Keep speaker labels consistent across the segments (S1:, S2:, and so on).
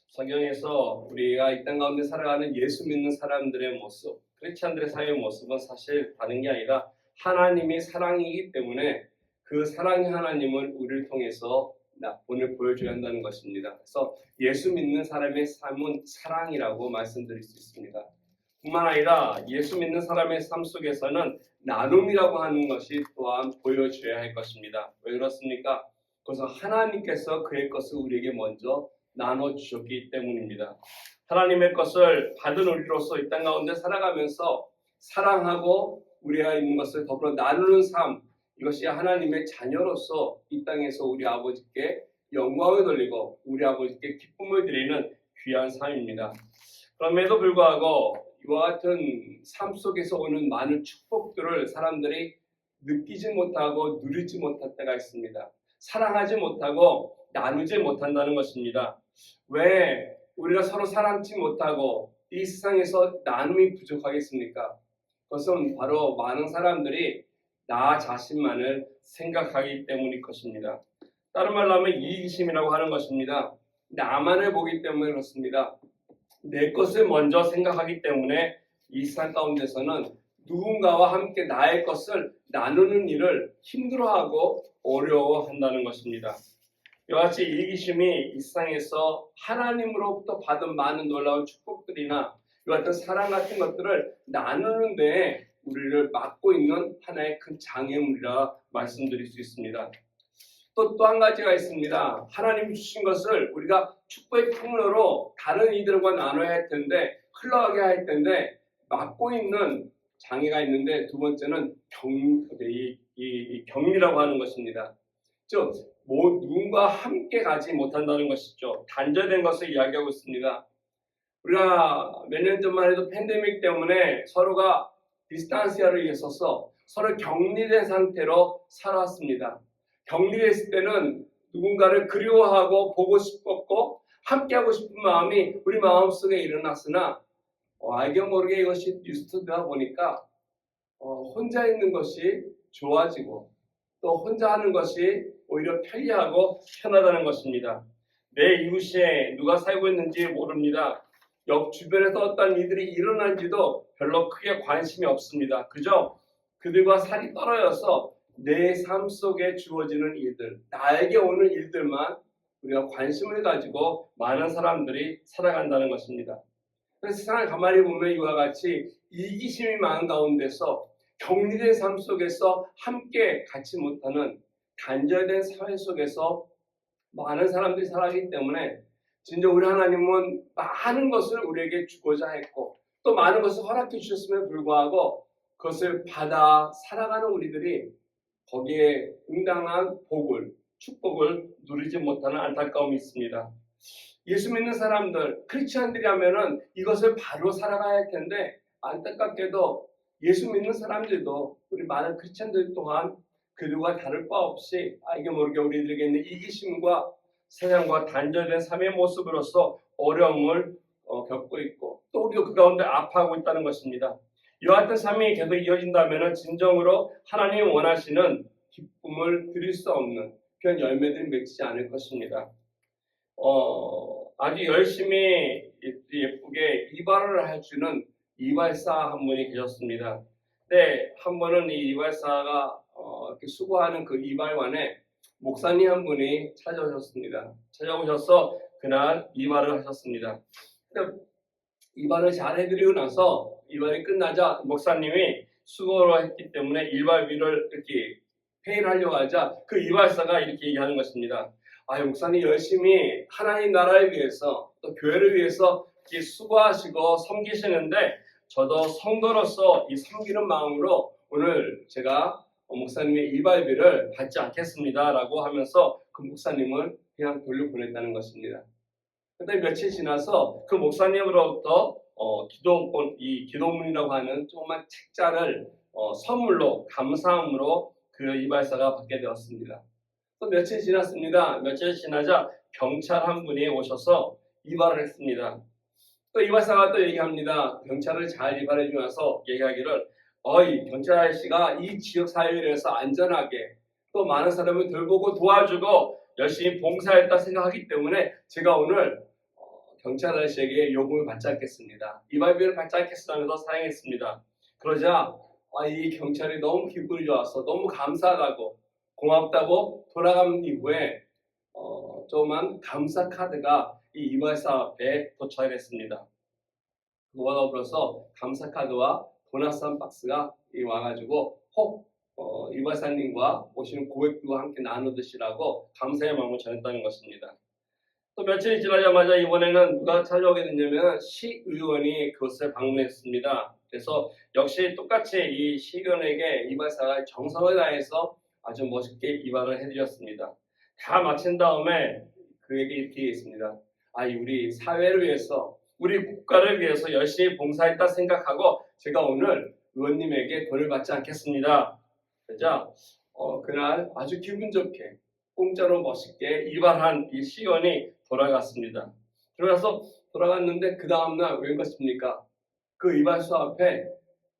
S1: 성경에서 우리가 이 땅 가운데 살아가는 예수 믿는 사람들의 모습, 크리스찬들의 삶의 모습은 사실 다른 게 아니라 하나님이 사랑이기 때문에 그 사랑의 하나님을 우리를 통해서 오늘 보여줘야 한다는 것입니다. 그래서 예수 믿는 사람의 삶은 사랑이라고 말씀드릴 수 있습니다. 뿐만 아니라 예수 믿는 사람의 삶 속에서는 나눔이라고 하는 것이 또한 보여줘야 할 것입니다. 왜 그렇습니까? 그래서 하나님께서 그의 것을 우리에게 먼저 나눠주셨기 때문입니다. 하나님의 것을 받은 우리로서 이 땅 가운데 살아가면서 사랑하고 우리가 있는 것을 더불어 나누는 삶, 이것이 하나님의 자녀로서 이 땅에서 우리 아버지께 영광을 돌리고 우리 아버지께 기쁨을 드리는 귀한 삶입니다. 그럼에도 불구하고 이와 같은 삶 속에서 오는 많은 축복들을 사람들이 느끼지 못하고 누리지 못할 때가 있습니다. 사랑하지 못하고 나누지 못한다는 것입니다. 왜 우리가 서로 사랑치 못하고 이 세상에서 나눔이 부족하겠습니까? 그것은 바로 많은 사람들이 나 자신만을 생각하기 때문일 것입니다. 다른 말로 하면 이기심이라고 하는 것입니다. 나만을 보기 때문에 그렇습니다. 내 것을 먼저 생각하기 때문에 이 세상 가운데서는 누군가와 함께 나의 것을 나누는 일을 힘들어하고 어려워한다는 것입니다. 이와 같이 이기심이 이 세상에서 하나님으로부터 받은 많은 놀라운 축복들이나 이와 같은 사랑 같은 것들을 나누는 데에 우리를 막고 있는 하나의 큰 장애물이라 말씀드릴 수 있습니다. 또 한 가지가 있습니다. 하나님이 주신 것을 우리가 축복의 통로로 다른 이들과 나눠야 할 텐데 흘러가게 할 텐데 막고 있는 장애가 있는데 두 번째는 격리라고 하는 것입니다. 즉 누군가 함께 가지 못한다는 것이죠. 단절된 것을 이야기하고 있습니다. 우리가 몇 년 전만 해도 팬데믹 때문에 서로가 디스탄시아를 위해서 서로 격리된 상태로 살아왔습니다. 격리됐을 때는 누군가를 그리워하고 보고 싶었고 함께하고 싶은 마음이 우리 마음속에 일어났으나 알게 모르게 이것이 뉴스되다 보니까 혼자 있는 것이 좋아지고 또 혼자 하는 것이 오히려 편리하고 편하다는 것입니다. 내 이웃에 누가 살고 있는지 모릅니다. 옆 주변에서 어떤 일들이 일어난지도 별로 크게 관심이 없습니다. 그저 그들과 살이 떨어져서 내 삶 속에 주어지는 일들, 나에게 오는 일들만 우리가 관심을 가지고 많은 사람들이 살아간다는 것입니다. 그래서 세상을 가만히 보면 이와 같이 이기심이 많은 가운데서 격리된 삶 속에서 함께 갖지 못하는 단절된 사회 속에서 많은 사람들이 살아가기 때문에 진짜 우리 하나님은 많은 것을 우리에게 주고자 했고 또 많은 것을 허락해 주셨음에 불구하고 그것을 받아 살아가는 우리들이 거기에 응당한 축복을 누리지 못하는 안타까움이 있습니다. 예수 믿는 사람들, 크리스찬들이라면은 이것을 바로 살아가야 할 텐데 안타깝게도 예수 믿는 사람들도 우리 많은 크리스찬들 또한 그들과 다를 바 없이 알게 모르게 우리들에게 있는 이기심과 세상과 단절된 삶의 모습으로서 어려움을 겪고 있고 또 우리도 그 가운데 아파하고 있다는 것입니다. 이와 같은 삶이 계속 이어진다면 진정으로 하나님이 원하시는 기쁨을 드릴 수 없는 그런 열매들이 맺히지 않을 것입니다. 아주 열심히 예쁘게 이발을 해주는 이발사 한 분이 계셨습니다. 근데 한 번은 이 이발사가 이렇게 수고하는 그 이발관에 목사님 한 분이 찾아오셔서 그날 이발을 하셨습니다. 근데 이발을 잘 해드리고 나서 이발이 끝나자 목사님이 수고를 했기 때문에 이발비를 이렇게 페이를 하려고 하자 그 이발사가 이렇게 얘기하는 것입니다. 목사님 열심히 하나님 나라를 위해서 또 교회를 위해서 이렇게 수고하시고 섬기시는데 저도 성도로서 이 섬기는 마음으로 오늘 제가 목사님의 이발비를 받지 않겠습니다 라고 하면서 그 목사님을 그냥 돌려보냈다는 것입니다. 그런데 며칠 지나서 그 목사님으로부터 기도문이라고 하는 조그만 책자를 선물로 감사함으로 그 이발사가 받게 되었습니다. 또 며칠 지났습니다. 며칠 지나자 경찰 한 분이 오셔서 이발을 했습니다. 또 이발사가 또 얘기합니다. 경찰을 잘 이발해주고 나서 얘기하기를 이 경찰 아저씨가 이 지역 사회에 대해서 안전하게 또 많은 사람을 돌보고 도와주고 열심히 봉사했다 생각하기 때문에 제가 오늘 경찰 아저씨에게 요금을 받지 않겠습니다. 이발비를 받지 않겠습니다면서 사양했습니다. 그러자 이 경찰이 너무 기분이 좋아서 너무 감사하다고 고맙다고 돌아간 이후에 조그만 감사 카드가 이 이발사 앞에 도착했습니다. 그와 더불어서 감사 카드와 도넛 박스가 와가지고 이발사님과 오시는 고객들과 함께 나눠 드시라고 감사의 마음을 전했다는 것입니다. 또 며칠이 지나자마자 이번에는 누가 찾아오게 됐냐면 시의원이 그것을 방문했습니다. 그래서 역시 똑같이 이 시의원에게 이발사가 정성을 다해서 아주 멋있게 이발을 해드렸습니다. 다 마친 다음에 그에게 이렇게 했습니다. 우리 사회를 위해서 우리 국가를 위해서 열심히 봉사했다 생각하고 제가 오늘 의원님에게 돈을 받지 않겠습니다. 그러자 그날 아주 기분 좋게 공짜로 멋있게 이발한 이 시의원이 돌아갔습니다. 돌아갔는데 그 다음날 왜 그렇습니까? 그 이발소 앞에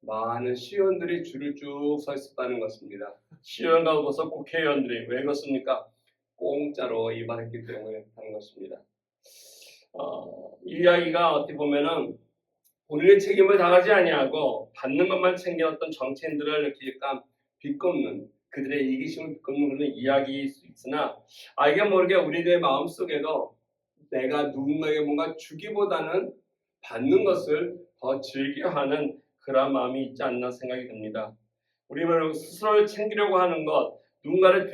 S1: 많은 시의원들이 줄을 쭉 서 있었다는 것입니다. 시의원과 더불어서 국회의원들이 왜 그렇습니까? 공짜로 이발했기 때문에 하는 것입니다. 이 이야기가 어떻게 보면은 본인의 책임을 다하지 아니하고 받는 것만 챙겨왔던 정치인들을 이렇게 약간 비꼽는 그들의 이기심을 비꼽는 그런 이야기일 수 있으나 알게 모르게 우리들의 마음속에도 내가 누군가에게 뭔가 주기보다는 받는 것을 더 즐겨하는 그런 마음이 있지 않나 생각이 듭니다. 우리는 스스로를 챙기려고 하는 것, 누군가를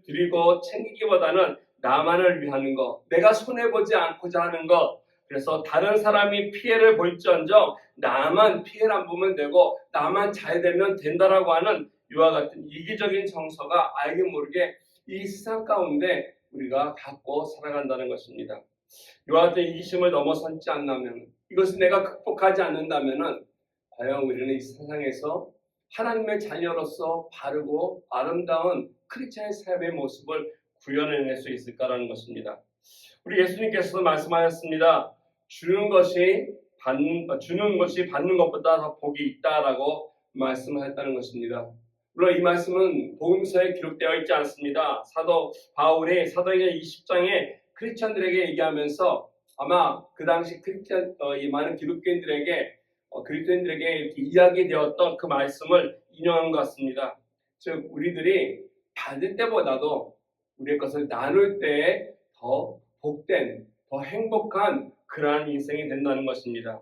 S1: 드리고 챙기기보다는 나만을 위하는 것, 내가 손해보지 않고자 하는 것, 그래서 다른 사람이 피해를 볼지언정 나만 피해를 안 보면 되고 나만 잘 되면 된다라고 하는 이와 같은 이기적인 정서가 알게 모르게 이 세상 가운데 우리가 갖고 살아간다는 것입니다. 이와 같은 이기심을 넘어서지 않는다면, 이것을 내가 극복하지 않는다면 과연 우리는 이 세상에서 하나님의 자녀로서 바르고 아름다운 크리스찬의 삶의 모습을 구현해낼 수 있을까라는 것입니다. 우리 예수님께서도 말씀하셨습니다. 주는 것이 받는 것보다 더 복이 있다라고 말씀하셨다는 것입니다. 물론 이 말씀은 복음서에 기록되어 있지 않습니다. 사도 바울이 사도행전 20장에 크리스찬들에게 얘기하면서 아마 그 당시 이 많은 기독교인들에게 이렇게 이야기되었던 그 말씀을 인용한 것 같습니다. 즉 우리들이 받을 때보다도 우리의 것을 나눌 때에 더 복된, 더 행복한 그러한 인생이 된다는 것입니다.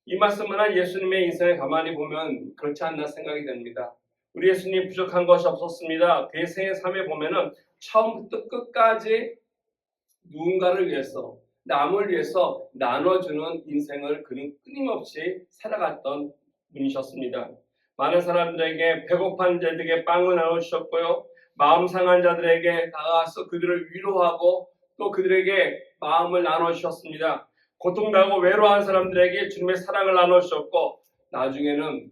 S1: 이 말씀은 예수님의 인생을 가만히 보면 그렇지 않나 생각이 됩니다. 우리 예수님 부족한 것이 없었습니다. 그의 생애 삶에 보면은 처음부터 끝까지 누군가를 위해서, 남을 위해서 나눠주는 인생을 그는 끊임없이 살아갔던 분이셨습니다. 많은 사람들에게 배고픈 자들에게 빵을 나눠주셨고요. 마음 상한 자들에게 다가가서 그들을 위로하고 또 그들에게 마음을 나눠주셨습니다. 고통당하고 외로워한 사람들에게 주님의 사랑을 나눠주셨고 나중에는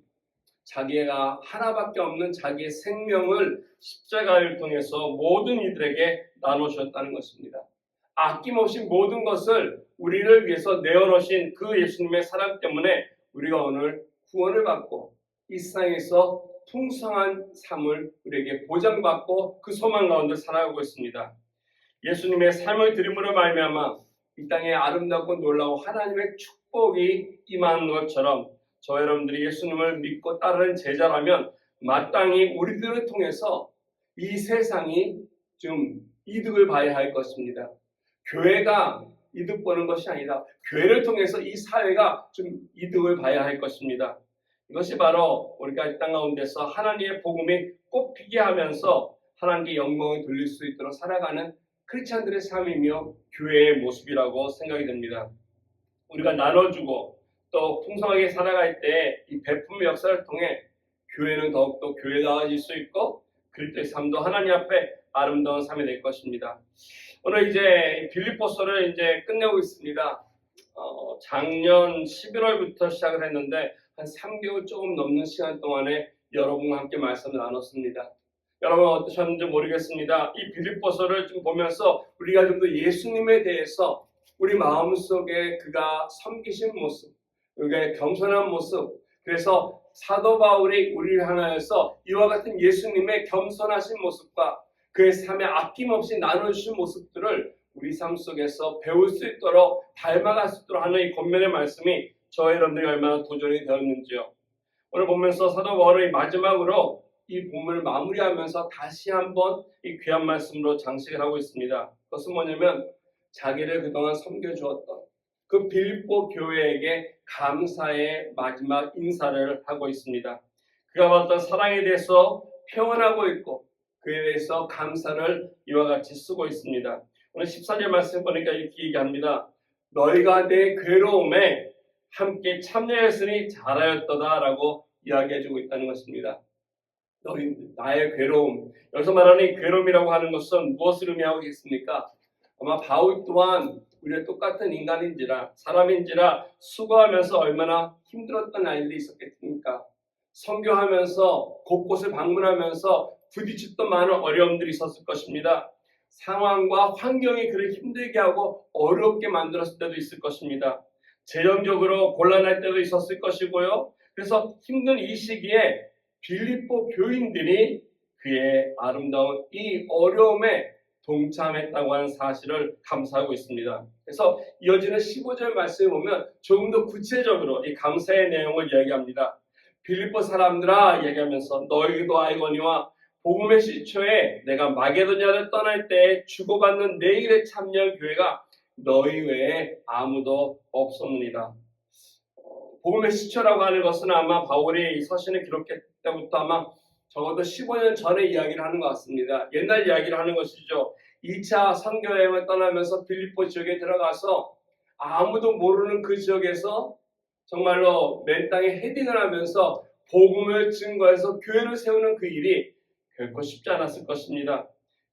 S1: 자기가 하나밖에 없는 자기의 생명을 십자가를 통해서 모든 이들에게 나눠주셨다는 것입니다. 아낌없이 모든 것을 우리를 위해서 내어놓으신 그 예수님의 사랑 때문에 우리가 오늘 구원을 받고 이 세상에서 풍성한 삶을 우리에게 보장받고 그 소망 가운데 살아가고 있습니다. 예수님의 삶을 드림으로 말미암아 이 땅에 아름답고 놀라운 하나님의 축복이 임하는 것처럼 저 여러분들이 예수님을 믿고 따르는 제자라면 마땅히 우리들을 통해서 이 세상이 좀 이득을 봐야 할 것입니다. 교회가 이득 보는 것이 아니라 교회를 통해서 이 사회가 좀 이득을 봐야 할 것입니다. 이것이 바로 우리가 이 땅 가운데서 하나님의 복음이 꽃피게 하면서 하나님께 영광을 돌릴 수 있도록 살아가는 크리스찬들의 삶이며 교회의 모습이라고 생각이 됩니다. 우리가 나눠주고 또 풍성하게 살아갈 때 이 베품의 역사를 통해 교회는 더욱더 교회다워질 수 있고 그리스도의 삶도 하나님 앞에 아름다운 삶이 될 것입니다. 오늘 이제 빌립보서를 이제 끝내고 있습니다. 작년 11월부터 시작을 했는데 한 3개월 조금 넘는 시간 동안에 여러분과 함께 말씀을 나눴습니다. 여러분 어떠셨는지 모르겠습니다. 이 빌립보서를 좀 보면서 우리가 좀 더 예수님에 대해서 우리 마음속에 그가 섬기신 모습, 그의 겸손한 모습, 그래서 사도 바울이 우리를 향하여서 이와 같은 예수님의 겸손하신 모습과 그의 삶에 아낌없이 나눠주신 모습들을 우리 삶 속에서 배울 수 있도록 닮아갈 수 있도록 하는 이 권면의 말씀이 저와 여러분들이 얼마나 도전이 되었는지요. 오늘 보면서 사도 바울이 마지막으로 이 본문을 마무리하면서 다시 한번 이 귀한 말씀으로 장식을 하고 있습니다. 그것은 뭐냐면 자기를 그동안 섬겨주었던 그 빌립보 교회에게 감사의 마지막 인사를 하고 있습니다. 그가 받았던 사랑에 대해서 표현하고 있고 그에 대해서 감사를 이와 같이 쓰고 있습니다. 오늘 14절 말씀 보니까 이렇게 얘기합니다. 너희가 내 괴로움에 함께 참여했으니 잘하였도다라고 이야기해주고 있다는 것입니다. 너희 나의 괴로움, 여기서 말하는 이 괴로움이라고 하는 것은 무엇을 의미하고 있습니까? 아마 바울 또한 우리가 똑같은 인간인지라 사람인지라 수고하면서 얼마나 힘들었던 아이들이 있었겠습니까? 선교하면서 곳곳을 방문하면서 부딪혔던 많은 어려움들이 있었을 것입니다. 상황과 환경이 그를 힘들게 하고 어렵게 만들었을 때도 있을 것입니다. 재정적으로 곤란할 때도 있었을 것이고요. 그래서 힘든 이 시기에 빌립보 교인들이 그의 아름다운 이 어려움에 동참했다고 하는 사실을 감사하고 있습니다. 그래서 이어지는 15절 말씀을 보면 조금 더 구체적으로 이 감사의 내용을 이야기합니다. 빌립보 사람들아 얘기하면서 너희도 알거니와 복음의 시초에 내가 마게도냐를 떠날 때 주고받는 내 일에 참여한 교회가 너희 외에 아무도 없었느니라. 복음의 시초라고 하는 것은 아마 바울이 이 서신을 기록했을 때부터 아마 적어도 15년 전에 이야기를 하는 것 같습니다. 옛날 이야기를 하는 것이죠. 2차 선교여행을 떠나면서 빌립보 지역에 들어가서 아무도 모르는 그 지역에서 정말로 맨 땅에 헤딩을 하면서 복음을 증거해서 교회를 세우는 그 일이 결코 쉽지 않았을 것입니다.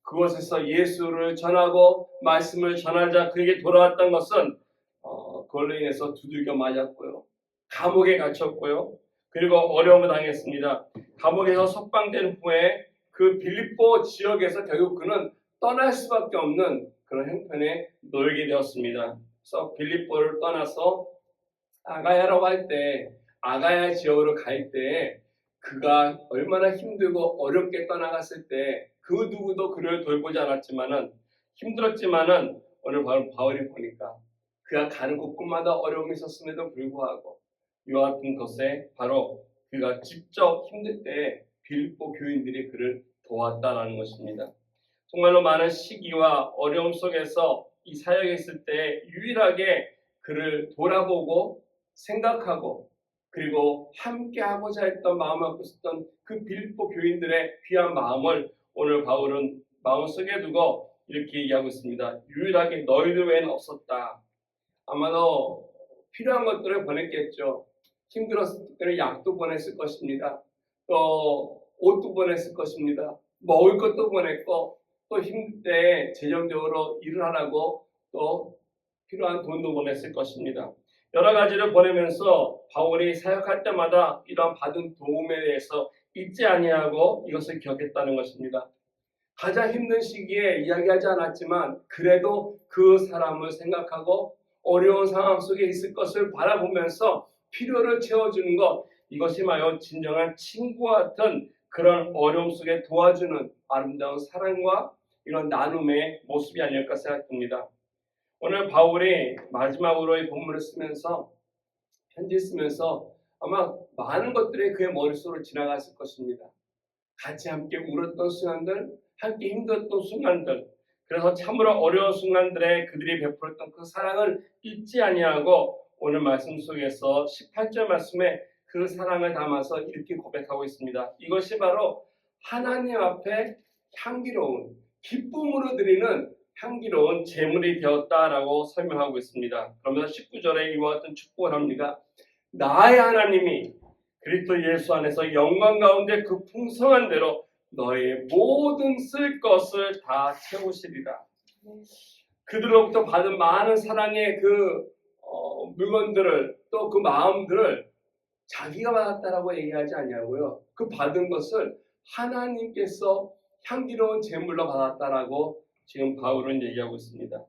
S1: 그곳에서 예수를 전하고 말씀을 전하자 그에게 돌아왔던 것은 그걸로 인해서 두들겨 맞았고요. 감옥에 갇혔고요. 그리고 어려움을 당했습니다. 감옥에서 석방된 후에 그 빌립보 지역에서 결국 그는 떠날 수밖에 없는 그런 형편에 놓이게 되었습니다. 그래서 빌립보를 떠나서 아가야라고 할 때 아가야 지역으로 갈 때 그가 얼마나 힘들고 어렵게 떠나갔을 때 그 누구도 그를 돌보지 않았지만은 힘들었지만은 오늘 바울이 보니까 그가 가는 곳곳마다 어려움이 있었음에도 불구하고 이와 같은 것에 바로 그가 직접 힘들 때 빌립보 교인들이 그를 도왔다라는 것입니다. 정말로 많은 시기와 어려움 속에서 이 사역에 있을 때 유일하게 그를 돌아보고 생각하고 그리고 함께하고자 했던 마음을 갖고 있었던 그 빌립보 교인들의 귀한 마음을 오늘 바울은 마음속에 두고 이렇게 얘기하고 있습니다. 유일하게 너희들 외에는 없었다. 아마도 필요한 것들을 보냈겠죠. 힘들었을 때는 약도 보냈을 것입니다. 또 옷도 보냈을 것입니다. 먹을 것도 보냈고 또 힘들 때 재정적으로 일을 하라고 또 필요한 돈도 보냈을 것입니다. 여러 가지를 보내면서 바울이 사역할 때마다 이러한 받은 도움에 대해서 잊지 아니하고 이것을 기억했다는 것입니다. 가장 힘든 시기에 이야기하지 않았지만 그래도 그 사람을 생각하고 어려운 상황 속에 있을 것을 바라보면서 필요를 채워주는 것, 이것이 마요 진정한 친구와 같은 그런 어려움 속에 도와주는 아름다운 사랑과 이런 나눔의 모습이 아닐까 생각됩니다. 오늘 바울이 마지막으로 이 본문을 쓰면서 편지 쓰면서 아마 많은 것들이 그의 머릿속으로 지나갔을 것입니다. 같이 함께 울었던 순간들, 함께 힘들었던 순간들, 그래서 참으로 어려운 순간들에 그들이 베풀었던 그 사랑을 잊지 아니하고 오늘 말씀 속에서 18절 말씀에 그 사랑을 담아서 이렇게 고백하고 있습니다. 이것이 바로 하나님 앞에 향기로운 기쁨으로 드리는 향기로운 제물이 되었다라고 설명하고 있습니다. 그러면서 19절에 이와 같은 축복을 합니다. 나의 하나님이 그리스도 예수 안에서 영광 가운데 그 풍성한 대로 너의 모든 쓸 것을 다 채우시리라. 그들로부터 받은 많은 사랑의 그 물건들을 또 그 마음들을 자기가 받았다라고 얘기하지 아니하고요. 그 받은 것을 하나님께서 향기로운 제물로 받았다라고 지금 바울은 얘기하고 있습니다.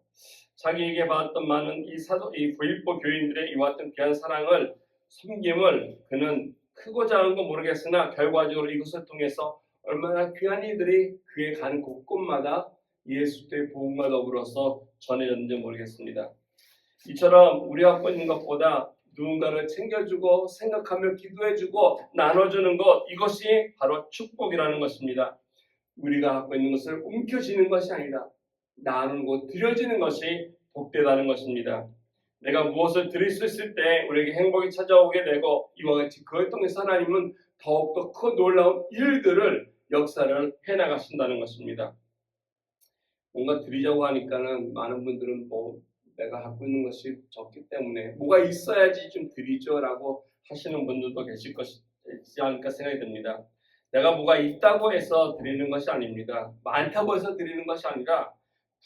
S1: 자기에게 받았던 많은 이 빌립보 교인들의 이와 같은 귀한 사랑을 섬김을 그는 크고 작은 건 모르겠으나 결과적으로 이것을 통해서 얼마나 귀한 이들이 그에 가는 곳곳마다 예수의 복음과 더불어서 전해졌는지 모르겠습니다. 이처럼 우리가 갖고 있는 것보다 누군가를 챙겨주고 생각하며 기도해주고 나눠주는 것, 이것이 바로 축복이라는 것입니다. 우리가 갖고 있는 것을 움켜쥐는 것이 아니라 나누고 드려지는 것이 복되다는 것입니다. 내가 무엇을 드릴 수 있을 때 우리에게 행복이 찾아오게 되고 이와 같이 그걸 통해서 하나님은 더욱더 큰 놀라운 일들을 역사를 해나가신다는 것입니다. 뭔가 드리자고 하니까는 많은 분들은 내가 갖고 있는 것이 적기 때문에 뭐가 있어야지 좀 드리죠라고 하시는 분들도 계실 것이지 않을까 생각이 듭니다. 내가 뭐가 있다고 해서 드리는 것이 아닙니다. 많다고 해서 드리는 것이 아니라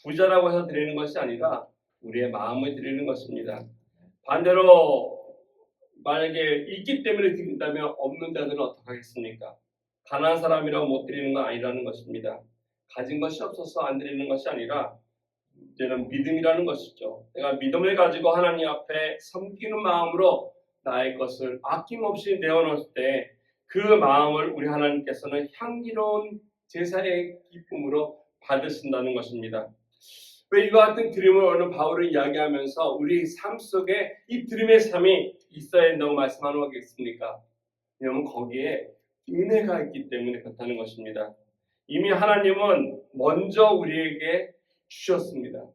S1: 부자라고 해서 드리는 것이 아니라 우리의 마음을 드리는 것입니다. 반대로 만약에 있기 때문에 드린다면 없는 자들은 어떻게 하겠습니까? 가난한 사람이라고 못 드리는 건 아니라는 것입니다. 가진 것이 없어서 안 드리는 것이 아니라 이제는 믿음이라는 것이죠. 내가 믿음을 가지고 하나님 앞에 섬기는 마음으로 나의 것을 아낌없이 내어놓을 때 그 마음을 우리 하나님께서는 향기로운 제사의 기쁨으로 받으신다는 것입니다. 왜 이와 같은 드림을 오늘 바울은 이야기하면서 우리 삶 속에 이 드림의 삶이 있어야 된다고 말씀하는 거겠습니까? 왜냐하면 거기에 은혜가 있기 때문에 그렇다는 것입니다. 이미 하나님은 먼저 우리에게 주셨습니다.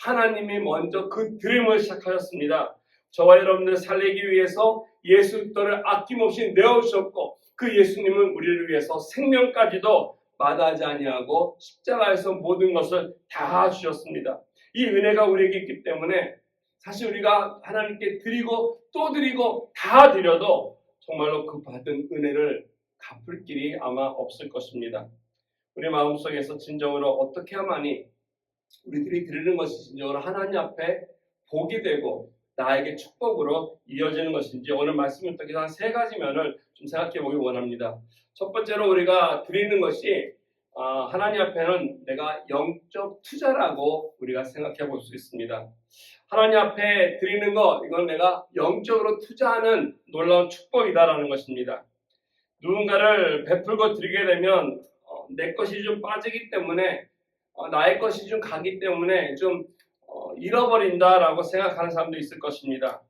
S1: 하나님이 먼저 그 드림을 시작하셨습니다. 저와 여러분들 살리기 위해서 예수 그리스도를 아낌없이 내어주셨고 그 예수님은 우리를 위해서 생명까지도 마다하지 아니하고 십자가에서 모든 것을 다 주셨습니다. 이 은혜가 우리에게 있기 때문에 사실 우리가 하나님께 드리고 또 드리고 다 드려도 정말로 그 받은 은혜를 갚을 길이 아마 없을 것입니다. 우리 마음속에서 진정으로 어떻게 하만이 우리들이 드리는 것이 진정으로 하나님 앞에 복이 되고 나에게 축복으로 이어지는 것인지 오늘 말씀을 통해서 한 3가지 면을 좀 생각해 보기 원합니다. 첫 번째로 우리가 드리는 것이 하나님 앞에는 내가 영적 투자라고 우리가 생각해 볼 수 있습니다. 하나님 앞에 드리는 것, 이건 내가 영적으로 투자하는 놀라운 축복이다라는 것입니다. 누군가를 베풀고 드리게 되면 내 것이 좀 빠지기 때문에 나의 것이 좀 가기 때문에 좀 잃어버린다라고 생각하는 사람도 있을 것입니다.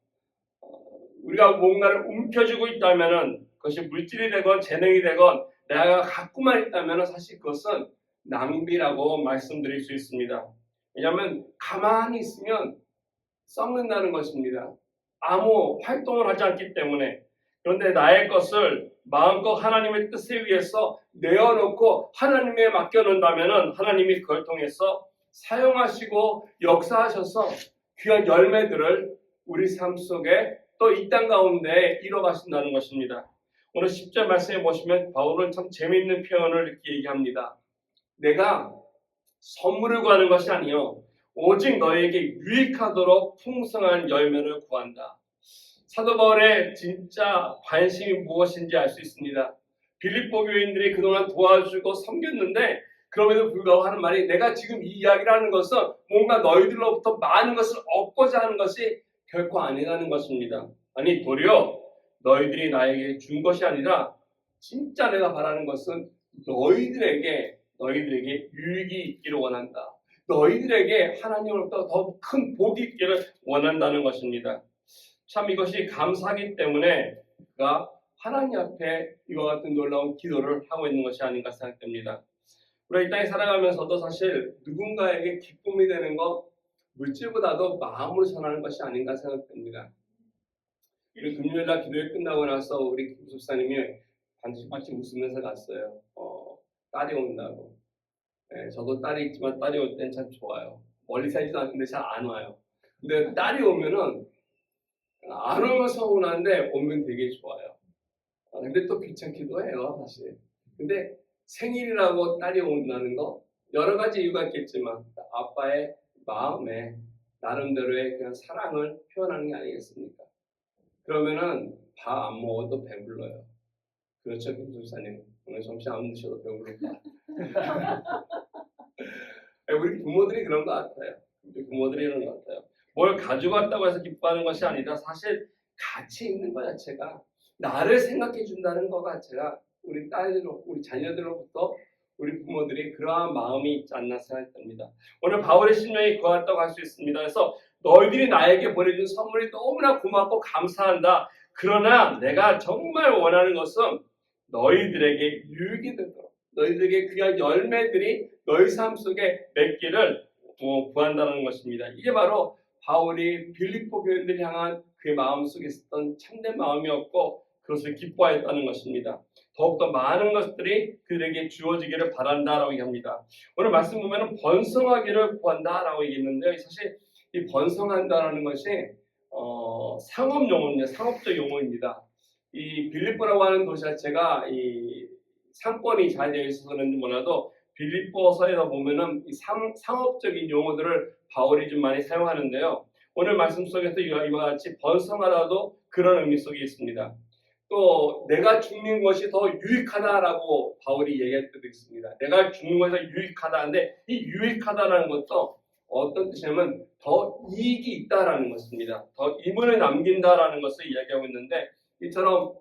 S1: 우리가 뭔가를 움켜쥐고 있다면은 그것이 물질이 되건 재능이 되건 내가 갖고만 있다면은 사실 그것은 낭비라고 말씀드릴 수 있습니다. 왜냐하면 가만히 있으면 썩는다는 것입니다. 아무 활동을 하지 않기 때문에. 그런데 나의 것을 마음껏 하나님의 뜻에 의해서 내어놓고 하나님에 맡겨놓는다면 하나님이 그걸 통해서 사용하시고 역사하셔서 귀한 열매들을 우리 삶 속에 또 이 땅 가운데 이뤄가신다는 것입니다. 오늘 10절 말씀해 보시면 바울은 참 재미있는 표현을 이렇게 얘기합니다. 내가 선물을 구하는 것이 아니요 오직 너에게 유익하도록 풍성한 열매를 구한다. 사도 바울의 진짜 관심이 무엇인지 알 수 있습니다. 빌립보 교인들이 그동안 도와주고 섬겼는데 그럼에도 불구하고 하는 말이 내가 지금 이 이야기를 하는 것은 뭔가 너희들로부터 많은 것을 얻고자 하는 것이 결코 아니라는 것입니다. 아니 도리어 너희들이 나에게 준 것이 아니라 진짜 내가 바라는 것은 너희들에게 유익이 있기를 원한다. 너희들에게 하나님으로부터 더 큰 복이 있기를 원한다는 것입니다. 참 이것이 감사하기 때문에 그가 하나님 앞에 이와 같은 놀라운 기도를 하고 있는 것이 아닌가 생각됩니다. 우리가 이 땅에 살아가면서도 사실 누군가에게 기쁨이 되는 것 물질보다도 마음으로 전하는 것이 아닌가 생각됩니다. 우리 금요일날 기도회 끝나고 나서 우리 김숙사님이 반씩 웃으면서 갔어요. 딸이 온다고. 네, 저도 딸이 있지만 딸이 올 땐 참 좋아요. 멀리 살지도 않는데 잘 안 와요. 근데 딸이 오면은 안 오면 서운한데 오면 되게 좋아요. 근데 또 귀찮기도 해요, 사실. 근데 생일이라고 딸이 온다는 거 여러 가지 이유가 있겠지만 아빠의 마음에 나름대로의 그냥 사랑을 표현하는 게 아니겠습니까? 그러면은 밥 안 먹어도 배불러요. 그렇죠, 김술사님? 오늘 점심 안 드셔도 배부를까? 우리 부모들이 그런 것 같아요. 우리 부모들이 그런 것 같아요. 뭘 가져갔다고 해서 기뻐하는 것이 아니라 사실 같이 있는 것 자체가 나를 생각해 준다는 것 자체가 우리 딸들, 우리 자녀들로부터 우리 부모들이 그러한 마음이 있지 않나 생각됩니다. 오늘 바울의 심령이 그같다고 할 수 있습니다. 그래서 너희들이 나에게 보내준 선물이 너무나 고맙고 감사한다. 그러나 내가 정말 원하는 것은 너희들에게 유익이 되도록, 너희들에게 그의 열매들이 너희 삶 속에 맺기를 구한다는 것입니다. 이게 바로 바울이 빌립보 교인들 향한 그의 마음속에 있었던 참된 마음이었고 그것을 기뻐했다는 것입니다. 더욱더 많은 것들이 그들에게 주어지기를 바란다라고 얘기합니다. 오늘 말씀 보면 번성하기를 구한다라고 얘기했는데요. 사실 이 번성한다라는 것이 상업 용어입니다. 상업적 용어입니다. 이 빌립보라고 하는 도시 자체가 이 상권이 잘 되어 있어서 그런지 몰라도 빌립보서에서 보면은 이 상업적인 용어들을 바울이 좀 많이 사용하는데요. 오늘 말씀 속에서 이와 같이 번성하다도 그런 의미 속에 있습니다. 또 내가 죽는 것이 더 유익하다라고 바울이 얘기할 때도 있습니다. 내가 죽는 것이 더 유익하다는데 이 유익하다라는 것도 어떤 뜻이냐면 더 이익이 있다라는 것입니다. 더 이문을 남긴다라는 것을 이야기하고 있는데 이처럼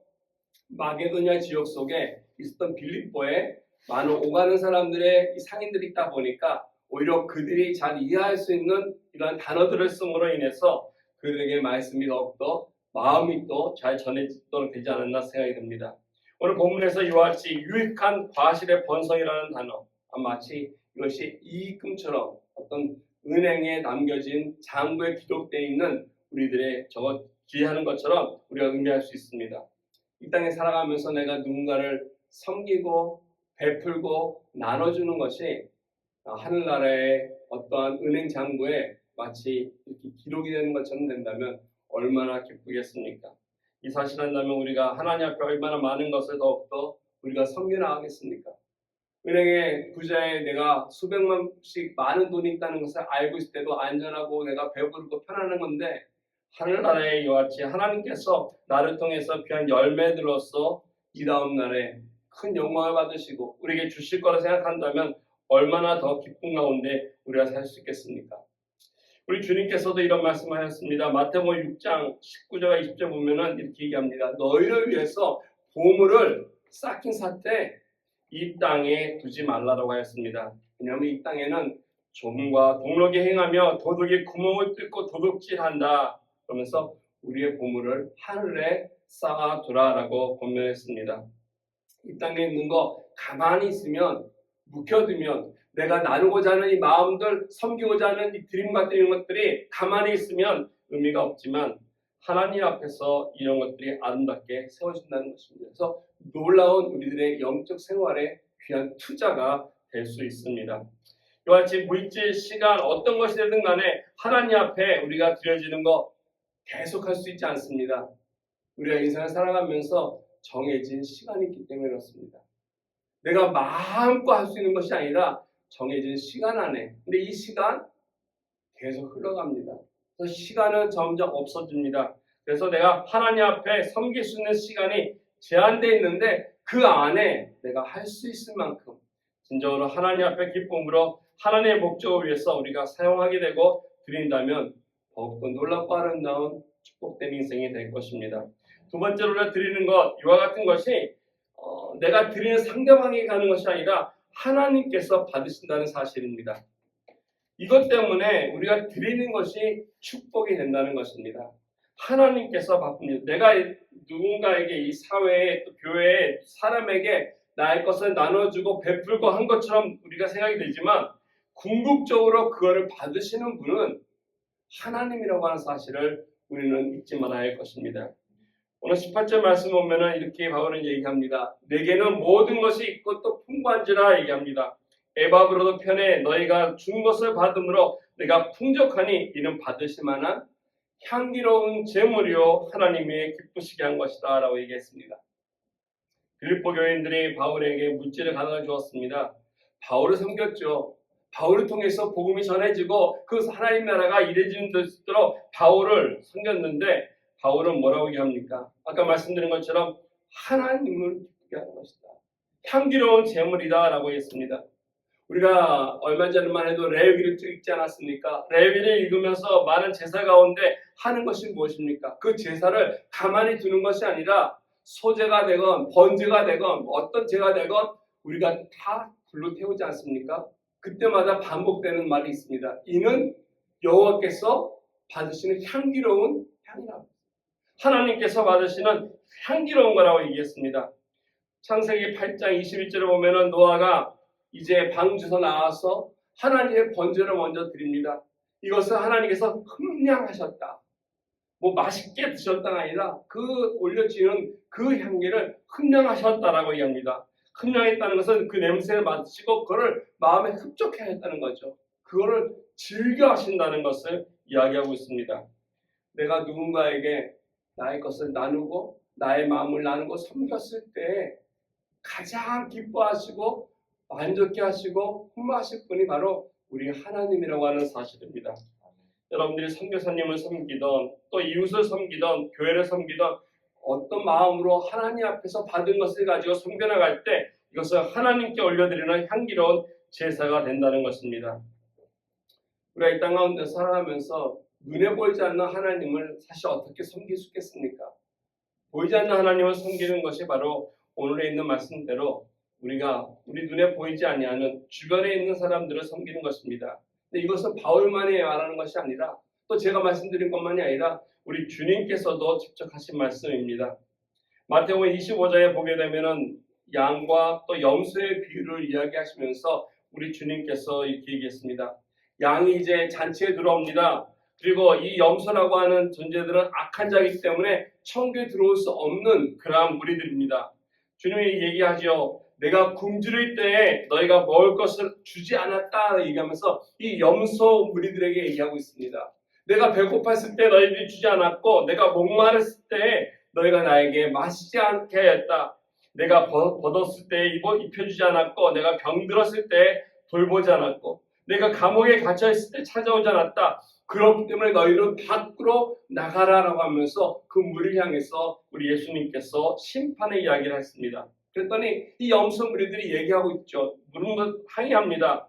S1: 마게도냐 지역 속에 있었던 빌립보에 많은 오가는 사람들의 상인들이 있다 보니까 오히려 그들이 잘 이해할 수 있는 이러한 단어들을 쓰므로 인해서 그들에게 말씀이 더욱더 마음이 또 잘 전해지도록 되지 않았나 생각이 듭니다. 오늘 본문에서 이와 같이 유익한 과실의 번성이라는 단어, 마치 이것이 이익금처럼 어떤 은행에 남겨진 장부에 기록되어 있는 우리들의 저것 기하는 것처럼 우리가 의미할 수 있습니다. 이 땅에 살아가면서 내가 누군가를 섬기고 베풀고 나눠주는 것이 하늘나라의 어떠한 은행 장부에 마치 이렇게 기록이 되는 것처럼 된다면 얼마나 기쁘겠습니까? 이 사실 한다면 우리가 하나님 앞에 얼마나 많은 것을 더욱더 우리가 섬겨나가겠습니까? 은행에 부자에 내가 수백만씩 많은 돈이 있다는 것을 알고 있을 때도 안전하고 내가 배부르고 편안한 건데 하늘나라에 이와 같이 하나님께서 나를 통해서 귀한 열매들로서 이 다음 날에 큰 영광을 받으시고 우리에게 주실 거라 생각한다면 얼마나 더 기쁜 가운데 우리가 살 수 있겠습니까? 우리 주님께서도 이런 말씀을 하셨습니다. 마태복음 6장 19절과 20절 보면은 이렇게 얘기합니다. 너희를 위해서 보물을 쌓긴 삿대 이 땅에 두지 말라라고 하였습니다. 왜냐하면 이 땅에는 종과 동록이 행하며 도둑이 구멍을 뚫고 도둑질한다. 그러면서 우리의 보물을 하늘에 쌓아두라라고 권면했습니다. 이 땅에 있는 거 가만히 있으면 묵혀두면 내가 나누고자 하는 이 마음들, 섬기고자 하는 이 드림 같은 이런 것들이 가만히 있으면 의미가 없지만 하나님 앞에서 이런 것들이 아름답게 세워진다는 것입니다. 그래서 놀라운 우리들의 영적 생활에 귀한 투자가 될 수 있습니다. 이와 같이 물질, 시간, 어떤 것이 되든 간에 하나님 앞에 우리가 드려지는 거 계속할 수 있지 않습니다. 우리가 인생을 살아가면서 정해진 시간이 있기 때문에 그렇습니다. 내가 마음껏 할 수 있는 것이 아니라 정해진 시간 안에. 근데 이 시간 계속 흘러갑니다. 그래서 시간은 점점 없어집니다. 그래서 내가 하나님 앞에 섬길 수 있는 시간이 제한되어 있는데 그 안에 내가 할 수 있을 만큼 진정으로 하나님 앞에 기쁨으로 하나님의 목적을 위해서 우리가 사용하게 되고 드린다면 더욱더 놀랍고 아름다운 축복된 인생이 될 것입니다. 두 번째로 우리가 드리는 것, 이와 같은 것이 내가 드리는 상대방에게 가는 것이 아니라 하나님께서 받으신다는 사실입니다. 이것 때문에 우리가 드리는 것이 축복이 된다는 것입니다. 하나님께서 바쁩니다. 내가 누군가에게 이 사회에 또 교회에 사람에게 나의 것을 나눠주고 베풀고 한 것처럼 우리가 생각이 되지만 궁극적으로 그거를 받으시는 분은 하나님이라고 하는 사실을 우리는 잊지 말아야 할 것입니다. 오늘 18절 말씀 보면은 이렇게 바울은 얘기합니다. 내게는 모든 것이 있고 또 풍부한지라 얘기합니다. 에바브로도 편에 너희가 준 것을 받음으로 내가 풍족하니 이는 받으실 만한 향기로운 제물이요 하나님의 기쁘시게 한 것이다 라고 얘기했습니다. 빌립보 교인들이 바울에게 물질을 가져다 주었습니다. 바울을 섬겼죠. 바울을 통해서 복음이 전해지고 그 하나님 나라가 이루어지는 수 있도록 바울을 섬겼는데 바울은 뭐라고 얘기합니까? 아까 말씀드린 것처럼 하나님을 기쁘게 하는 것이다. 향기로운 제물이다 라고 했습니다. 우리가 얼마 전만 해도 레위기를 읽지 않았습니까? 레위기를 읽으면서 많은 제사 가운데 하는 것이 무엇입니까? 그 제사를 가만히 두는 것이 아니라 소제가 되건 번제가 되건 어떤 제가 되건 우리가 다 불로 태우지 않습니까? 그때마다 반복되는 말이 있습니다. 이는 여호와께서 받으시는 향기로운 향이라. 하나님께서 받으시는 향기로운 거라고 얘기했습니다. 창세기 8장 21절에 보면은 노아가 이제 방주에서 나와서 하나님의 번제를 먼저 드립니다. 이것은 하나님께서 흠량하셨다. 뭐 맛있게 드셨다가 아니라 그 올려지는 그 향기를 흠량하셨다라고 얘기합니다. 흠량했다는 것은 그 냄새를 맡으시고 그거를 마음에 흡족해 하셨다는 거죠. 그거를 즐겨 하신다는 것을 이야기하고 있습니다. 내가 누군가에게 나의 것을 나누고 나의 마음을 나누고 섬겼을 때 가장 기뻐하시고 만족해 하시고 흠모하실 분이 바로 우리 하나님이라고 하는 사실입니다. 여러분들이 선교사님을 섬기던 또 이웃을 섬기던 교회를 섬기던 어떤 마음으로 하나님 앞에서 받은 것을 가지고 섬겨나갈 때 이것을 하나님께 올려드리는 향기로운 제사가 된다는 것입니다. 우리가 이 땅 가운데 살아가면서 눈에 보이지 않는 하나님을 사실 어떻게 섬길 수 있겠습니까? 보이지 않는 하나님을 섬기는 것이 바로 오늘에 있는 말씀대로 우리가 우리 눈에 보이지 아니하는 주변에 있는 사람들을 섬기는 것입니다. 근데 이것은 바울만이 말하는 것이 아니라 또 제가 말씀드린 것만이 아니라 우리 주님께서도 직접 하신 말씀입니다. 마태복음 25장에 보게 되면은 양과 또 염소의 비유를 이야기하시면서 우리 주님께서 이렇게 얘기했습니다. 양이 이제 잔치에 들어옵니다. 그리고 이 염소라고 하는 존재들은 악한 자이기 때문에 천국에 들어올 수 없는 그러한 무리들입니다. 주님이 얘기하죠. 내가 굶주릴 때에 너희가 먹을 것을 주지 않았다 얘기하면서 이 염소 무리들에게 얘기하고 있습니다. 내가 배고팠을 때 너희들이 주지 않았고 내가 목마랐을 때 너희가 나에게 마시지 않게 하였다. 내가 벗었을 때 입혀주지 않았고 내가 병들었을 때 돌보지 않았고 내가 감옥에 갇혀있을 때 찾아오지 않았다. 그렇기 때문에 너희는 밖으로 나가라라고 하면서 그 무리를 향해서 우리 예수님께서 심판의 이야기를 했습니다. 그랬더니 이 염소 무리들이 얘기하고 있죠. 물은 항의합니다.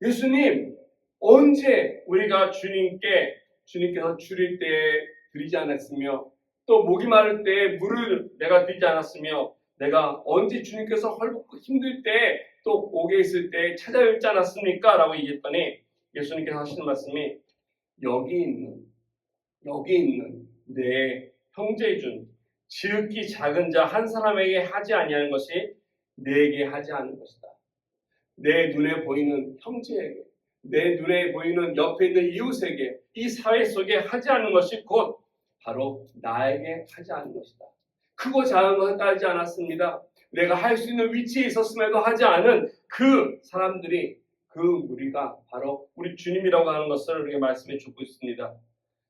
S1: 예수님, 언제 우리가 주님께서 줄일 때에 드리지 않았으며 또 목이 마를 때에 물을 내가 드리지 않았으며 내가 언제 주님께서 헐벗고 힘들 때 또 옥에 있을 때 찾아뵙지 않았습니까? 라고 얘기했더니 예수님께서 하시는 말씀이 여기 있는 내 형제중 지극히 작은 자 한 사람에게 하지 아니하는 것이 내게 하지 않은 것이다. 내 눈에 보이는 형제에게, 내 눈에 보이는 옆에 있는 이웃에게, 이 사회 속에 하지 않는 것이 곧 바로 나에게 하지 않은 것이다. 크고 작은 것을 따르지 않았습니다. 내가 할 수 있는 위치에 있었음에도 하지 않은 그 사람들이, 그 무리가 바로 우리 주님이라고 하는 것을 우리에게 말씀해 주고 있습니다.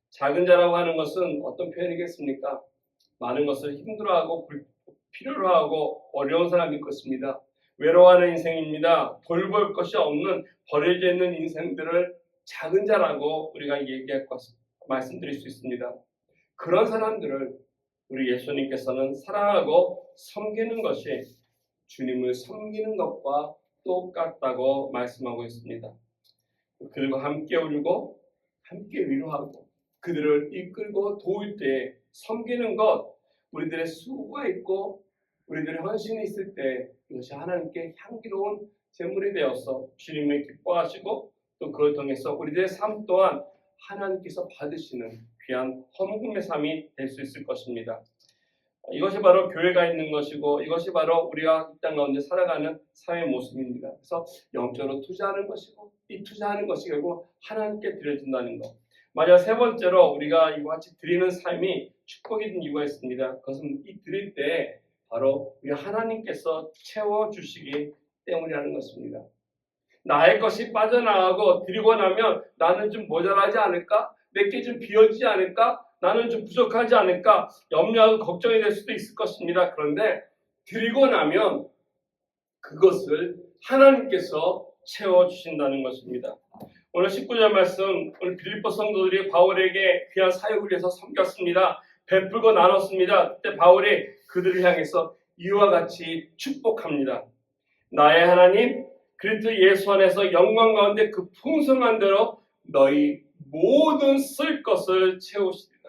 S1: 작은 자라고 하는 것은 어떤 표현이겠습니까? 많은 것을 힘들어하고 필요로 하고 어려운 사람일 것입니다. 외로워하는 인생입니다. 돌볼 것이 없는 버려져 있는 인생들을 작은 자라고 우리가 말씀드릴 수 있습니다. 그런 사람들을 우리 예수님께서는 사랑하고 섬기는 것이 주님을 섬기는 것과 똑같다고 말씀하고 있습니다. 그리고 함께 울고 함께 위로하고 그들을 이끌고 도울 때 섬기는 것, 우리들의 수고가 있고 우리들의 헌신이 있을 때 이것이 하나님께 향기로운 제물이 되어서 주님을 기뻐하시고 또 그걸 통해서 우리들의 삶 또한 하나님께서 받으시는 귀한 헌금의 삶이 될 수 있을 것입니다. 이것이 바로 교회가 있는 것이고 이것이 바로 우리가 이 땅 가운데 살아가는 삶의 모습입니다. 그래서 영적으로 투자하는 것이고 이 투자하는 것이 결국 하나님께 드려진다는 것. 마지막 세 번째로 우리가 이와 같이 드리는 삶이 축복이 된 이유가 있습니다. 그것은 이 드릴 때 바로 우리 하나님께서 채워주시기 때문이라는 것입니다. 나의 것이 빠져나가고 드리고 나면 나는 좀 모자라지 않을까? 내게 좀 비어지지 않을까? 나는 좀 부족하지 않을까? 염려하고 걱정이 될 수도 있을 것입니다. 그런데 드리고 나면 그것을 하나님께서 채워주신다는 것입니다. 오늘 19절 말씀, 오늘 빌립보 성도들이 바울에게 귀한 사역을 위해서 섬겼습니다. 베풀고 나눴습니다. 그때 바울이 그들을 향해서 이와 같이 축복합니다. 나의 하나님 그리스도 예수 안에서 영광 가운데 그 풍성한 대로 너희 모든 쓸 것을 채우시리라.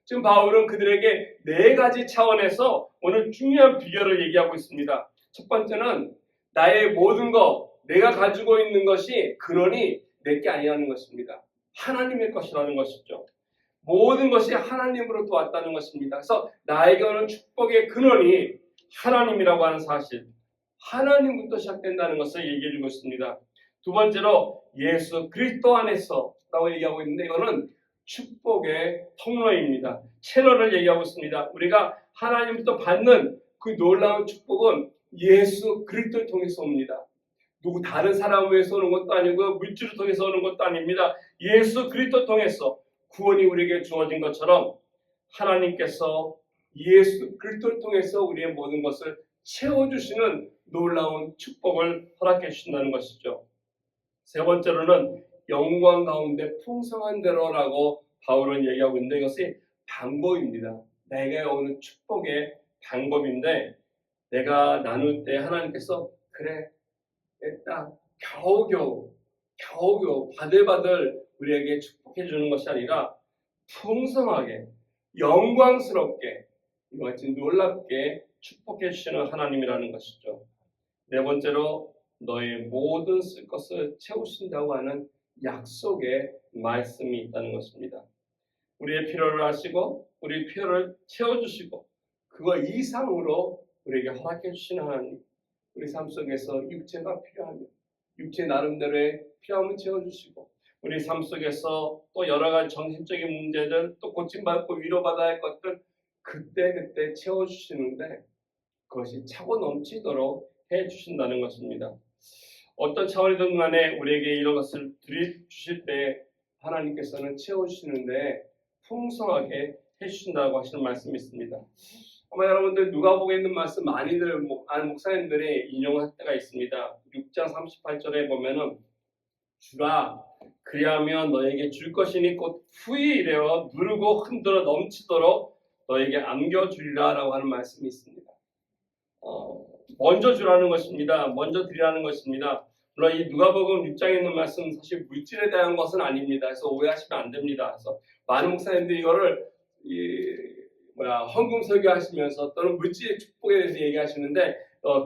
S1: 지금 바울은 그들에게 네 가지 차원에서 오늘 중요한 비결을 얘기하고 있습니다. 첫 번째는 나의 모든 것, 내가 가지고 있는 것이 근원이 내게 아니라는 것입니다. 하나님의 것이라는 것이죠. 모든 것이 하나님으로부터 왔다는 것입니다. 그래서 나에게 오는 축복의 근원이 하나님이라고 하는 사실, 하나님부터 시작된다는 것을 얘기해 주고 있습니다. 두 번째로 예수 그리스도 안에서라고 얘기하고 있는데, 이거는 축복의 통로입니다. 채널을 얘기하고 있습니다. 우리가 하나님부터 받는 그 놀라운 축복은 예수 그리스도를 통해서 옵니다. 누구 다른 사람을 위해서 오는 것도 아니고 물질을 통해서 오는 것도 아닙니다. 예수 그리스도를 통해서 구원이 우리에게 주어진 것처럼 하나님께서 예수 그리스도를 통해서 우리의 모든 것을 채워주시는 놀라운 축복을 허락해 주신다는 것이죠. 세 번째로는 영광 가운데 풍성한 대로라고 바울은 얘기하고 있는데, 이것이 방법입니다. 내게 오는 축복의 방법인데, 내가 나눌 때 하나님께서 그래 딱 겨우겨우 바들바들 우리에게 축복해 주는 것이 아니라 풍성하게 영광스럽게 이같이 놀랍게 축복해 주시는 하나님이라는 것이죠. 네 번째로 너의 모든 쓸 것을 채우신다고 하는 약속의 말씀이 있다는 것입니다. 우리의 필요를 아시고 우리 필요를 채워주시고 그거 이상으로 우리에게 허락해 주시는 하나님, 우리 삶 속에서 육체가 필요하면 육체 나름대로의 필요함을 채워주시고, 우리 삶 속에서 또 여러 가지 정신적인 문제들, 또 고침받고 위로받아야 할 것들 그때 채워주시는데, 그것이 차고 넘치도록 해주신다는 것입니다. 어떤 차원이든 간에 우리에게 이런 것을 주실 때 하나님께서는 채워주시는데 풍성하게 해주신다고 하시는 말씀이 있습니다. 아마 여러분들 누가복음에 있는 말씀 많이들 아는 목사님들이 인용할 때가 있습니다. 6장 38절에 보면은 주라 그리하면 너에게 줄 것이니 곧 후히 이르러 누르고 흔들어 넘치도록 너에게 안겨주리라 라고 하는 말씀이 있습니다. 먼저 주라는 것입니다. 먼저 드리라는 것입니다. 물론 이 누가복음 6장에 있는 말씀은 사실 물질에 대한 것은 아닙니다. 그래서 오해하시면 안 됩니다. 그래서 많은 목사님들이 이거를 헌금 설교하시면서 또는 물질의 축복에 대해서 얘기하시는데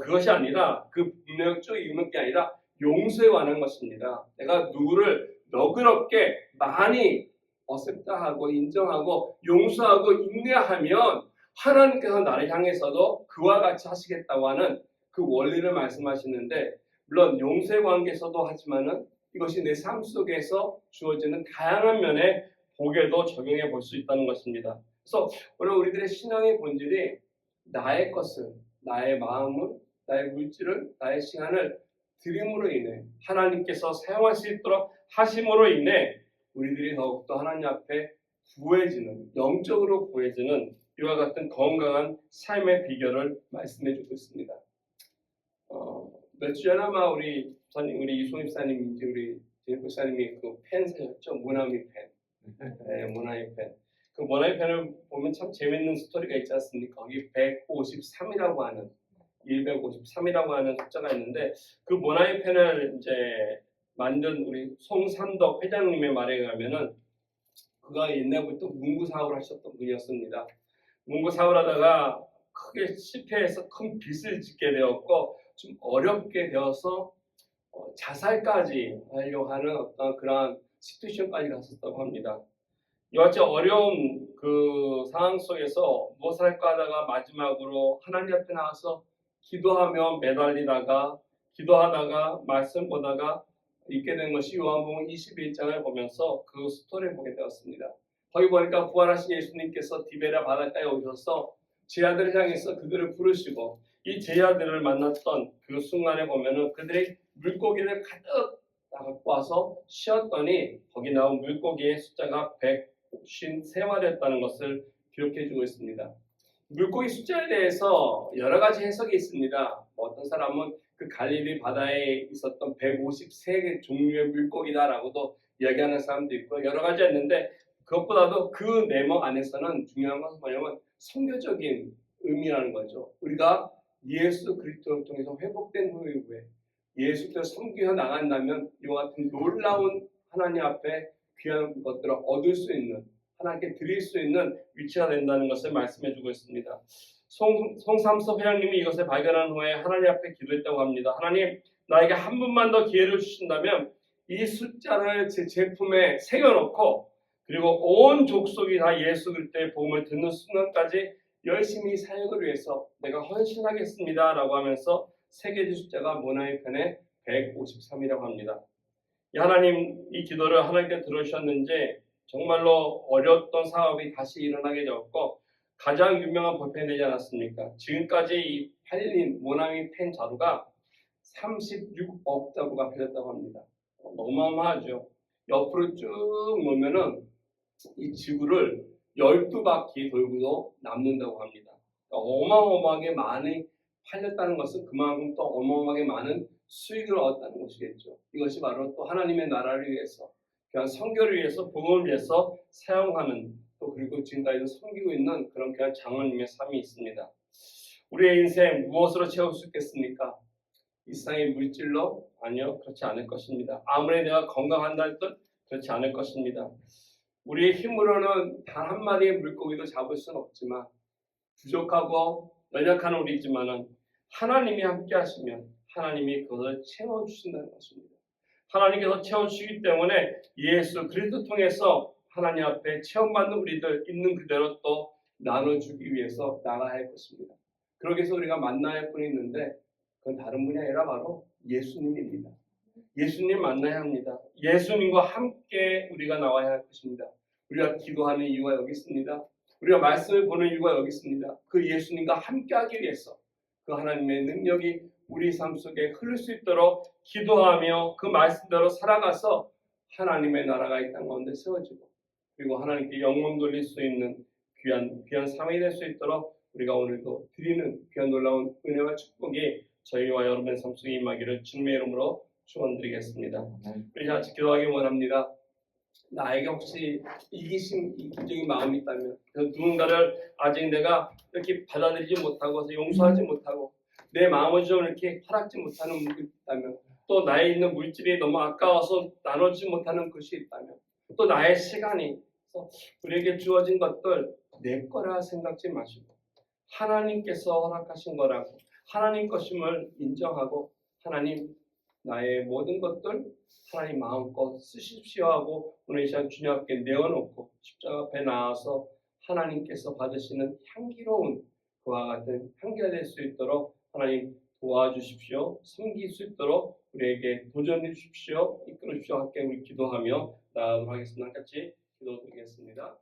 S1: 그것이 아니라 그 문맥적 의미는 게 아니라 용서에 관한 것입니다. 내가 누구를 너그럽게 많이 어셉트하고 인정하고 용서하고 인내하면 하나님께서 나를 향해서도 그와 같이 하시겠다고 하는 그 원리를 말씀하시는데, 물론 용서의 관계에서도 하지만은 이것이 내 삶 속에서 주어지는 다양한 면의 복에도 적용해 볼 수 있다는 것입니다. 그래서 오늘 우리들의 신앙의 본질이 나의 것을, 나의 마음을, 나의 물질을, 나의 시간을 드림으로 인해 하나님께서 사용할 수 있도록 하심으로 인해 우리들이 더욱더 하나님 앞에 부해지는, 영적으로 부해지는 이와 같은 건강한 삶의 비결을 말씀해 주고 있습니다. 몇 주 전에 아마 우리 이송입 사님인지 우리 제이프 사님이 그 펜 사셨죠? 모나미 펜. 네, 모나미 펜. 그 모나미 펜을 보면 참 재밌는 스토리가 있지 않습니까? 거기 153이라고 하는 153이라고 하는 숫자가 있는데, 그 모나미 펜을 이제 만든 우리 송삼덕 회장님의 말에 의하면은 그가 옛날부터 문구 사업을 하셨던 분이었습니다. 문구 사업을 하다가 크게 실패해서 큰 빚을 짓게 되었고 좀 어렵게 되어서 자살까지 하려고 하는 어떤 그러한 시츄에이션까지 갔었다고 합니다. 이와 같이 어려운 그 상황 속에서 무엇을 할까 하다가 마지막으로 하나님 앞에 나와서 기도하며 매달리다가 기도하다가 말씀 보다가 읽게 된 것이 요한복음 21장을 보면서 그 스토리를 보게 되었습니다. 거기 보니까 부활하신 예수님께서 디베랴 바닷가에 오셔서 제자들을 향해서 그들을 부르시고 이 제자들을 만났던 그 순간에 보면은 그들이 물고기를 가득 갖고 와서 쉬었더니 거기 나온 물고기의 숫자가 153마리였다는 것을 기록해 주고 있습니다. 물고기 숫자에 대해서 여러 가지 해석이 있습니다. 어떤 사람은 그 갈릴리 바다에 있었던 153개 종류의 물고기다라고도 이야기하는 사람도 있고 여러 가지가 있는데, 그것보다도 그 네모 안에서는 중요한 것은 뭐냐면 성교적인 의미라는 거죠. 우리가 예수 그리스도를 통해서 회복된 후에 예수께서 섬겨 나간다면 이와 같은 놀라운 하나님 앞에 귀한 것들을 얻을 수 있는 하나님께 드릴 수 있는 위치가 된다는 것을 말씀해 주고 있습니다. 송삼섭 회장님이 이것을 발견한 후에 하나님 앞에 기도했다고 합니다. 하나님, 나에게 한 번만 더 기회를 주신다면 이 숫자를 제 제품에 새겨놓고 그리고 온 족속이 다 예수 그리스도의 복음을 듣는 순간까지 열심히 사역을 위해서 내가 헌신하겠습니다 라고 하면서 새겨진 숫자가 모나의 편에 153이라고 합니다. 하나님, 이 기도를 하나님께 들으셨는지 정말로 어려웠던 사업이 다시 일어나게 되었고 가장 유명한 볼펜이 되지 않았습니까? 지금까지 이 팔린 모나미 펜 자루가 36억 자루가 팔렸다고 합니다. 어마어마하죠. 옆으로 쭉 놓으면은 이 지구를 12바퀴 돌고도 남는다고 합니다. 그러니까 어마어마하게 많이 팔렸다는 것은 그만큼 또 어마어마하게 많은 수익을 얻었다는 것이겠죠. 이것이 바로 또 하나님의 나라를 위해서, 그냥 선교를 위해서, 복음을 위해서 사용하는, 또 그리고 지금까지도 섬기고 있는 그런 그냥 장로님의 삶이 있습니다. 우리의 인생 무엇으로 채울 수 있겠습니까? 이 세상의 물질로? 아니요, 그렇지 않을 것입니다. 아무리 내가 건강한다 해도 그렇지 않을 것입니다. 우리의 힘으로는 단 한 마리의 물고기도 잡을 수는 없지만 부족하고 연약한 우리지만은 하나님이 함께 하시면 하나님이 그것을 채워주신다는 것입니다. 하나님께서 채워주시기 때문에 예수 그리스도 통해서 하나님 앞에 체험받는 우리들 있는 그대로 또 나눠주기 위해서 나가야 할 것입니다. 그러기 위해서 우리가 만나야 할 분이 있는데 그건 다른 분이 아니라 바로 예수님입니다. 예수님 만나야 합니다. 예수님과 함께 우리가 나와야 할 것입니다. 우리가 기도하는 이유가 여기 있습니다. 우리가 말씀을 보는 이유가 여기 있습니다. 그 예수님과 함께하기 위해서 그 하나님의 능력이 우리 삶 속에 흐를 수 있도록 기도하며 그 말씀대로 살아가서 하나님의 나라가 이 땅 가운데 세워지고 그리고 하나님께 영광 돌릴 수 있는 귀한 삶이 될 수 있도록 우리가 오늘도 드리는 귀한 놀라운 은혜와 축복이 저희와 여러분의 삶 속에 임하기를 주님의 이름으로 축원드리겠습니다. 우리 같이 기도하기 원합니다. 나에게 혹시 이기적인 마음이 있다면, 누군가를 아직 내가 이렇게 받아들이지 못하고 용서하지 못하고 내 마음을 좀 이렇게 허락지 못하는 분이 있다면, 또 나에 있는 물질이 너무 아까워서 나누지 못하는 것이 있다면, 또 나의 시간이 우리에게 주어진 것들 내 거라 생각지 마시고 하나님께서 허락하신 거라고 하나님 것임을 인정하고 하나님 나의 모든 것들 하나님 마음껏 쓰십시오 하고 오늘 이 시간 주님 앞에 내어놓고 십자가 앞에 나와서 하나님께서 받으시는 향기로운 그와 같은 향기가 될 수 있도록 하나님 도와주십시오. 섬길 수 있도록 우리에게 도전해 주십시오. 이끌어 주십시오. 함께 우리 기도하며 나아가도록 하겠습니다. 같이 기도드리겠습니다.